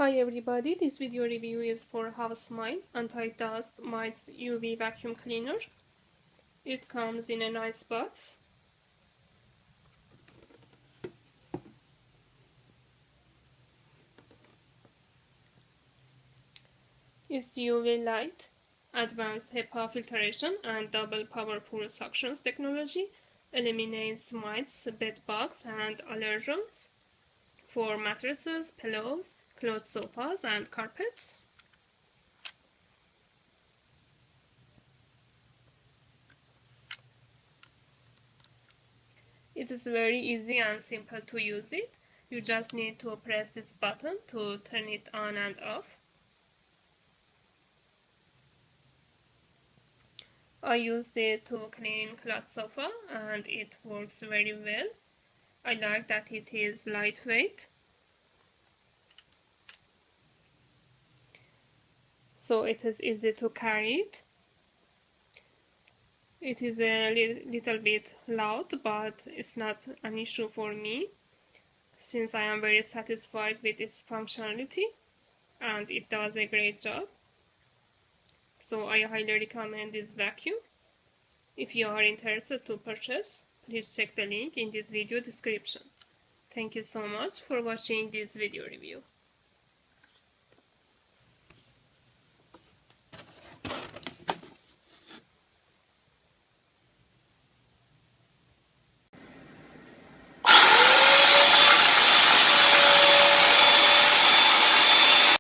Hi everybody, this video review is for Housmile Anti-Dust Mites UV Vacuum Cleaner. It comes in a nice box. It's UV light, advanced HEPA filtration and double powerful suctions technology. Eliminates mites, bed bugs and allergens for mattresses, pillows, cloth sofas and carpets. It is very easy and simple to use it. You just need to press this button to turn it on and off. I used it to clean cloth sofa and it works very well. I like that it is lightweight. So it is easy to carry it. It is a little bit loud, but it's not an issue for me since I am very satisfied with its functionality and it does a great job. So I highly recommend this vacuum. If you are interested to purchase, please check the link in this video description. Thank you so much for watching this video review.